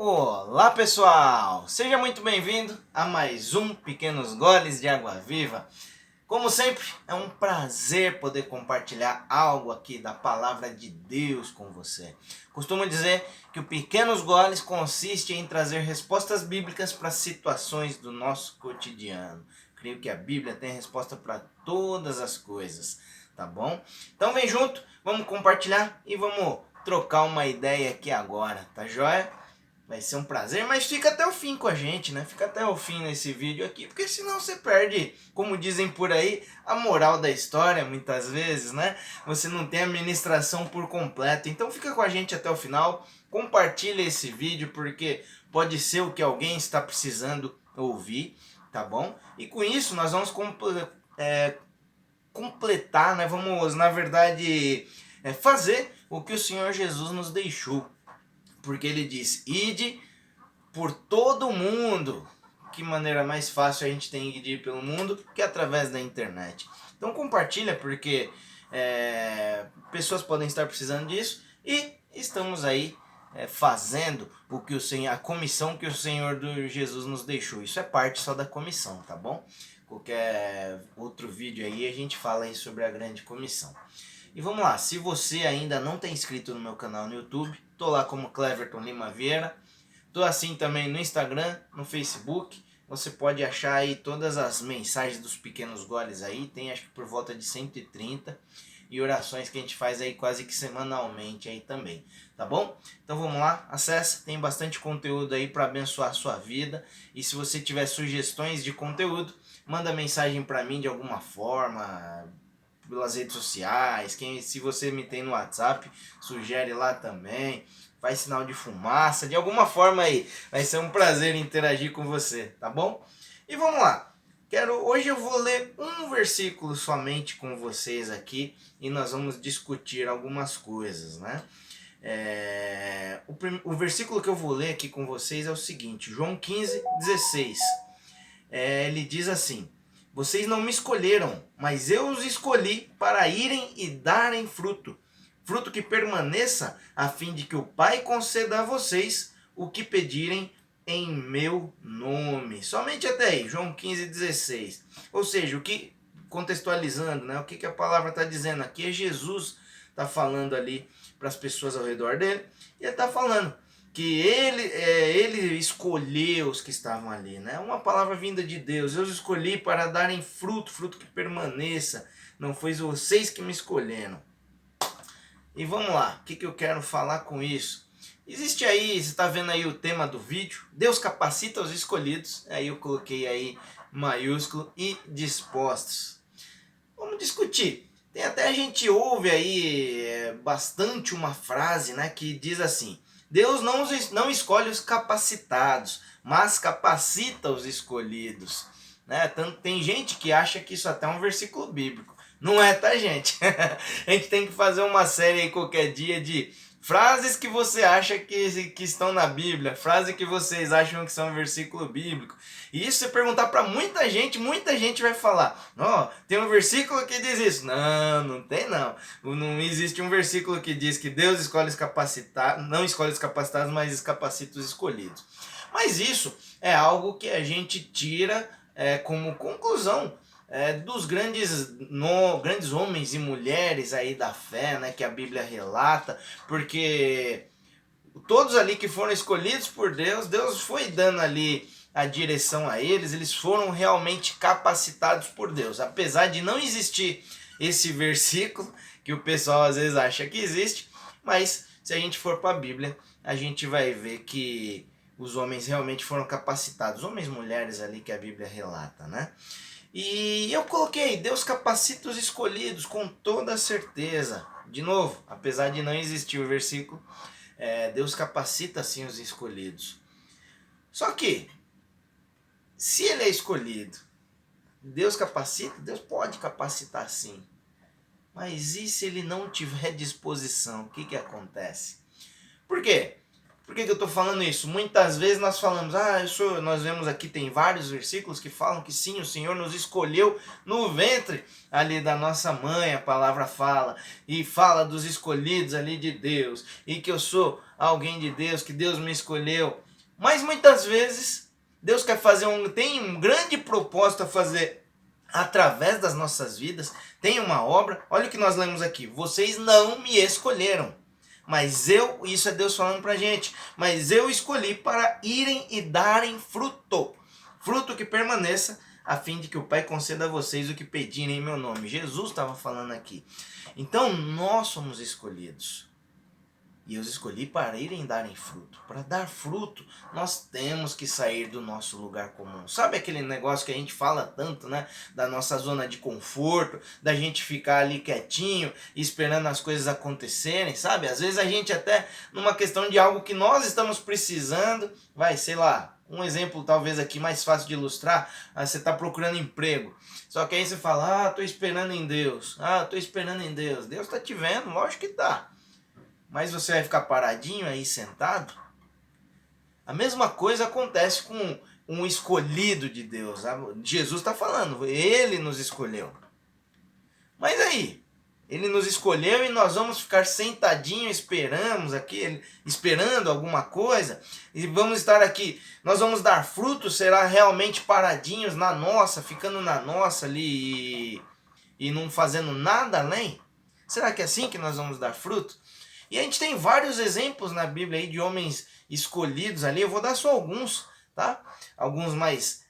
Olá pessoal, seja muito bem-vindo a mais um Pequenos Goles de Água Viva. Como sempre, é um prazer poder compartilhar algo aqui da Palavra de Deus com você. Costumo dizer que o Pequenos Goles consiste em trazer respostas bíblicas para situações do nosso cotidiano. Creio que a Bíblia tem resposta para todas as coisas, tá bom? Então vem junto, vamos compartilhar e vamos trocar uma ideia aqui agora, tá joia? Vai ser um prazer, mas fica até o fim com a gente, né? Fica até o fim nesse vídeo aqui, porque senão você perde, como dizem por aí, a moral da história muitas vezes, né? Você não tem a ministração por completo. Então fica com a gente até o final, compartilha esse vídeo, porque pode ser o que alguém está precisando ouvir, tá bom? E com isso nós vamos completar, né? Vamos, na verdade, fazer o que o Senhor Jesus nos deixou. Porque ele diz, ide por todo o mundo. Que maneira mais fácil a gente tem de ir pelo mundo que através da internet. Então compartilha, porque pessoas podem estar precisando disso. E estamos aí fazendo o que o Senhor, a comissão que o Senhor do Jesus nos deixou. Isso é parte só da comissão, tá bom? Qualquer outro vídeo aí a gente fala aí sobre a grande comissão. E vamos lá, se você ainda não está inscrito no meu canal no YouTube, tô lá como Cleverton Lima Vieira, tô assim também no Instagram, no Facebook, você pode achar aí todas as mensagens dos pequenos goles aí, tem acho que por volta de 130, e orações que a gente faz aí quase que semanalmente aí também, tá bom? Então vamos lá, acessa, tem bastante conteúdo aí para abençoar a sua vida, e se você tiver sugestões de conteúdo, manda mensagem para mim de alguma forma, pelas redes sociais, se você me tem no WhatsApp, sugere lá também, faz sinal de fumaça, de alguma forma aí, vai ser um prazer interagir com você, tá bom? E vamos lá, hoje eu vou ler um versículo somente com vocês aqui, e nós vamos discutir algumas coisas, né? O versículo que eu vou ler aqui com vocês é o seguinte, João 15:16, ele diz assim: vocês não me escolheram, mas eu os escolhi para irem e darem fruto, fruto que permaneça, a fim de que o Pai conceda a vocês o que pedirem em meu nome. Somente até aí, João 15:16. Ou seja, o que, contextualizando, né, o que a palavra está dizendo aqui é Jesus está falando ali para as pessoas ao redor dele, e ele está falando que ele escolheu os que estavam ali, né? Uma palavra vinda de Deus. Eu os escolhi para darem fruto, fruto que permaneça. Não foi vocês que me escolheram. E vamos lá, o que eu quero falar com isso? Existe aí, você está vendo aí o tema do vídeo, Deus capacita os escolhidos. Aí eu coloquei aí maiúsculo e dispostos. Vamos discutir. Tem até a gente ouve aí bastante uma frase, né, que diz assim: Deus não escolhe os capacitados, mas capacita os escolhidos. Né? Tem gente que acha que isso até é um versículo bíblico. Não é, tá, gente? A gente tem que fazer uma série aí qualquer dia de frases que você acha que estão na Bíblia, frases que vocês acham que são versículo bíblico. E isso você perguntar para muita gente vai falar: ó, tem um versículo que diz isso. Não, não tem não. Não existe um versículo que diz que Deus escolhe os capacitados, não escolhe os capacitados, mas capacita os escolhidos. Mas isso é algo que a gente tira como conclusão dos grandes homens e mulheres aí da fé, né, que a Bíblia relata, porque todos ali que foram escolhidos por Deus, Deus foi dando ali a direção a eles, eles foram realmente capacitados por Deus, apesar de não existir esse versículo, que o pessoal às vezes acha que existe, mas se a gente for para a Bíblia, a gente vai ver que os homens realmente foram capacitados, homens e mulheres ali que a Bíblia relata, né? E eu coloquei, Deus capacita os escolhidos com toda certeza. De novo, apesar de não existir o versículo, Deus capacita sim os escolhidos. Só que, se ele é escolhido, Deus capacita? Deus pode capacitar sim. Mas e se ele não tiver disposição? O que acontece? Por quê? Por que eu estou falando isso? Muitas vezes nós falamos, nós vemos aqui, tem vários versículos que falam que sim, o Senhor nos escolheu no ventre ali da nossa mãe, a palavra fala, e fala dos escolhidos ali de Deus, e que eu sou alguém de Deus, que Deus me escolheu. Mas muitas vezes Deus quer fazer tem um grande propósito a fazer através das nossas vidas, tem uma obra. Olha o que nós lemos aqui: vocês não me escolheram, mas isso é Deus falando pra gente, mas eu escolhi para irem e darem fruto, fruto que permaneça, a fim de que o Pai conceda a vocês o que pedirem em meu nome. Jesus estava falando aqui. Então nós somos escolhidos. E eu os escolhi para irem darem fruto. Para dar fruto, nós temos que sair do nosso lugar comum. Sabe aquele negócio que a gente fala tanto, né? Da nossa zona de conforto, da gente ficar ali quietinho, esperando as coisas acontecerem, sabe? Às vezes a gente até, numa questão de algo que nós estamos precisando, sei lá, um exemplo talvez aqui mais fácil de ilustrar, você está procurando emprego. Só que aí você fala, tô esperando em Deus. Tô esperando em Deus. Deus está te vendo, lógico que tá. Mas você vai ficar paradinho aí sentado? A mesma coisa acontece com um escolhido de Deus. Jesus está falando, ele nos escolheu. Mas aí, ele nos escolheu e nós vamos ficar sentadinho, esperando alguma coisa, e vamos estar aqui, nós vamos dar fruto, será realmente paradinhos na nossa, ficando na nossa ali e não fazendo nada além? Será que é assim que nós vamos dar fruto? E a gente tem vários exemplos na Bíblia aí de homens escolhidos ali. Eu vou dar só alguns, tá? Alguns mais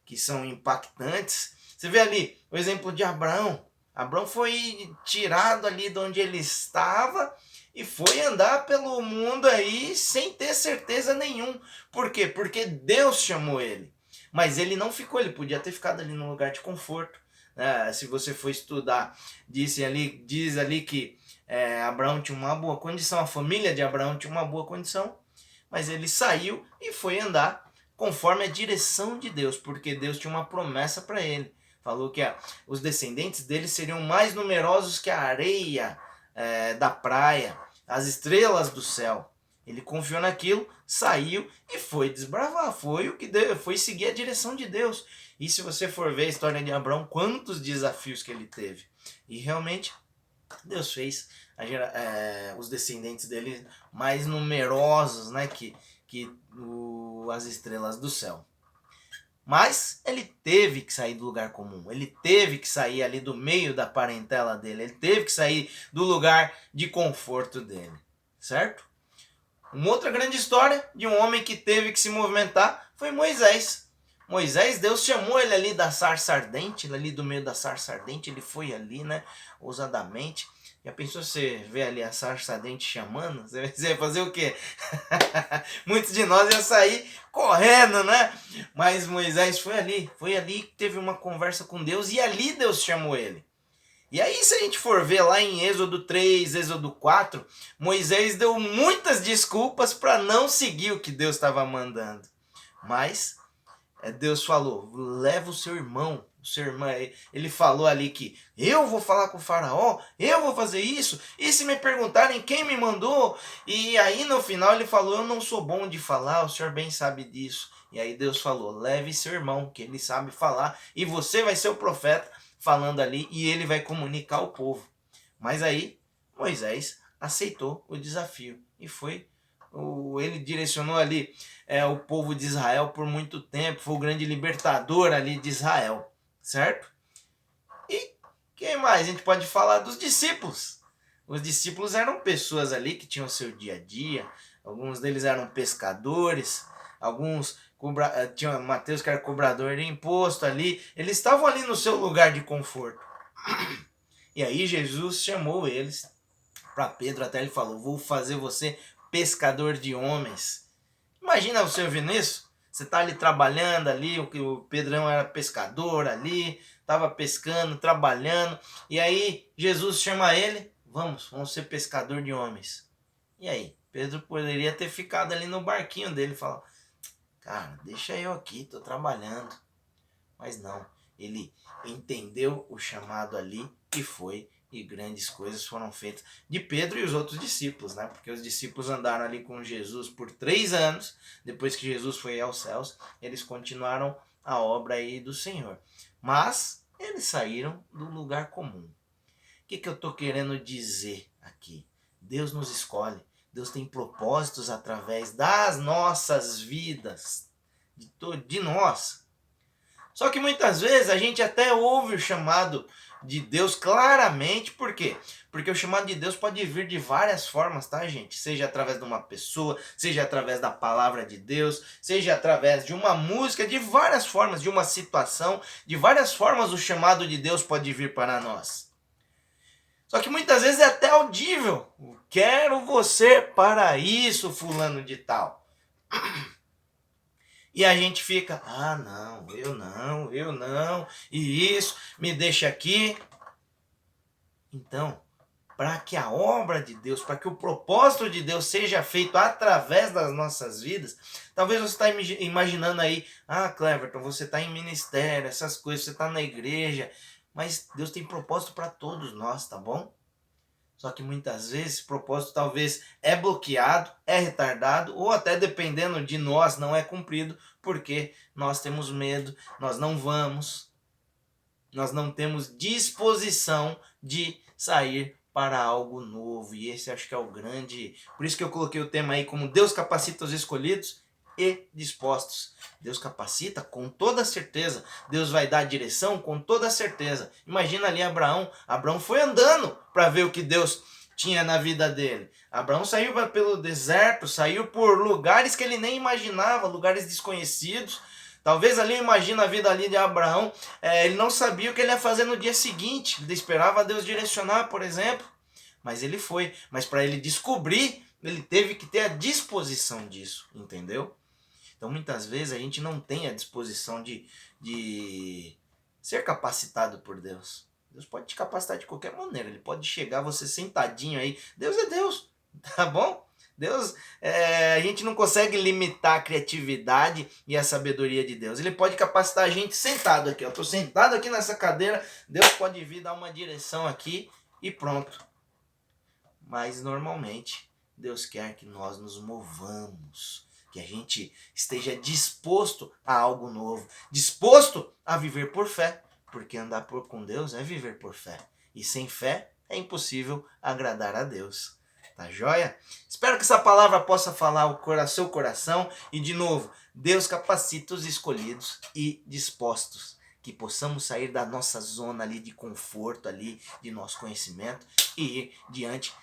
que são impactantes. Você vê ali o exemplo de Abraão. Abraão foi tirado ali de onde ele estava e foi andar pelo mundo aí sem ter certeza nenhuma. Por quê? Porque Deus chamou ele. Mas ele não ficou, ele podia ter ficado ali num lugar de conforto. Se você for estudar, diz ali que Abraão tinha uma boa condição, a família de Abraão tinha uma boa condição, mas ele saiu e foi andar conforme a direção de Deus, porque Deus tinha uma promessa para ele. Falou que os descendentes dele seriam mais numerosos que a areia da praia, as estrelas do céu. Ele confiou naquilo, saiu e foi desbravar, foi seguir a direção de Deus. E se você for ver a história de Abraão, quantos desafios que ele teve. E realmente Deus fez os descendentes dele mais numerosos, né, que as estrelas do céu. Mas ele teve que sair do lugar comum, ele teve que sair ali do meio da parentela dele, ele teve que sair do lugar de conforto dele, certo? Uma outra grande história de um homem que teve que se movimentar foi Moisés. Moisés, Deus chamou ele ali da sarça ardente, ali do meio da sarça ardente, ele foi ali, né, ousadamente. Já pensou você ver ali a sarça ardente chamando? Você vai fazer o quê? Muitos de nós iam sair correndo, né? Mas Moisés foi ali, teve uma conversa com Deus e ali Deus chamou ele. E aí, se a gente for ver lá em Êxodo 3, Êxodo 4, Moisés deu muitas desculpas para não seguir o que Deus estava mandando. Mas Deus falou, leva o seu irmão. Ele falou ali que eu vou falar com o faraó, eu vou fazer isso, e se me perguntarem quem me mandou, e aí no final ele falou, eu não sou bom de falar, o senhor bem sabe disso. E aí Deus falou, leve seu irmão, que ele sabe falar, e você vai ser o profeta falando ali, e ele vai comunicar ao povo. Mas aí Moisés aceitou o desafio, e ele direcionou ali o povo de Israel por muito tempo, foi o grande libertador ali de Israel. Certo? E quem mais? A gente pode falar dos discípulos. Os discípulos eram pessoas ali que tinham seu dia a dia. Alguns deles eram pescadores. Alguns tinha Mateus que era cobrador de imposto ali. Eles estavam ali no seu lugar de conforto. E aí Jesus chamou eles para Pedro, até ele falou, vou fazer você pescador de homens. Imagina você ouvindo isso? Você tá ali trabalhando ali, o Pedrão era pescador ali, tava pescando, trabalhando, e aí Jesus chama ele, vamos ser pescador de homens. E aí, Pedro poderia ter ficado ali no barquinho dele e falar, cara, deixa eu aqui, tô trabalhando. Mas não, ele entendeu o chamado ali e foi, e grandes coisas foram feitas de Pedro e os outros discípulos, né? Porque os discípulos andaram ali com Jesus por 3 anos, depois que Jesus foi aos céus, eles continuaram a obra aí do Senhor. Mas eles saíram do lugar comum. O que eu estou querendo dizer aqui? Deus nos escolhe. Deus tem propósitos através das nossas vidas, de nós. Só que muitas vezes a gente até ouve o chamado de Deus claramente, por quê? Porque o chamado de Deus pode vir de várias formas, tá, gente? Seja através de uma pessoa, seja através da palavra de Deus, seja através de uma música, de várias formas, de uma situação, de várias formas o chamado de Deus pode vir para nós. Só que muitas vezes é até audível. Quero você para isso, fulano de tal. E a gente fica, não, eu não, e isso, me deixa aqui. Então, para que a obra de Deus, para que o propósito de Deus seja feito através das nossas vidas, talvez você está imaginando aí, Cleverton, você está em ministério, essas coisas, você está na igreja, mas Deus tem propósito para todos nós, tá bom? Só que muitas vezes esse propósito talvez é bloqueado, é retardado, ou até dependendo de nós não é cumprido, porque nós temos medo, nós não vamos, nós não temos disposição de sair para algo novo. E esse acho que é o grande... Por isso que eu coloquei o tema aí como Deus capacita os escolhidos e dispostos. Deus capacita com toda certeza. Deus vai dar a direção com toda certeza. Imagina ali Abraão. Abraão foi andando para ver o que Deus tinha na vida dele. Abraão saiu pelo deserto, saiu por lugares que ele nem imaginava, lugares desconhecidos. Talvez ali, imagina a vida ali de Abraão, ele não sabia o que ele ia fazer no dia seguinte. Ele esperava Deus direcionar, por exemplo. Mas ele foi. Mas para ele descobrir, ele teve que ter a disposição disso, entendeu? Então muitas vezes a gente não tem a disposição de ser capacitado por Deus. Deus pode te capacitar de qualquer maneira. Ele pode chegar você sentadinho aí. Deus é Deus, tá bom? Deus, a gente não consegue limitar a criatividade e a sabedoria de Deus. Ele pode capacitar a gente sentado aqui. Eu estou sentado aqui nessa cadeira. Deus pode vir dar uma direção aqui e pronto. Mas normalmente Deus quer que nós nos movamos, que a gente esteja disposto a algo novo, disposto a viver por fé, porque andar com Deus é viver por fé. E sem fé é impossível agradar a Deus. Tá joia? Espero que essa palavra possa falar o seu coração. E de novo, Deus capacita os escolhidos e dispostos. Que possamos sair da nossa zona ali de conforto, ali de nosso conhecimento e ir diante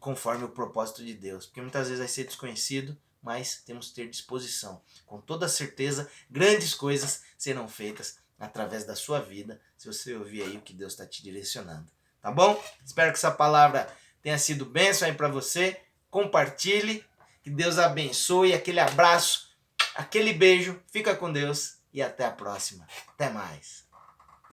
conforme o propósito de Deus. Porque muitas vezes vai ser desconhecido, mas temos que ter disposição. Com toda certeza, grandes coisas serão feitas através da sua vida, se você ouvir aí o que Deus está te direcionando. Tá bom? Espero que essa palavra tenha sido bênção aí para você. Compartilhe. Que Deus abençoe. Aquele abraço, aquele beijo. Fica com Deus e até a próxima. Até mais.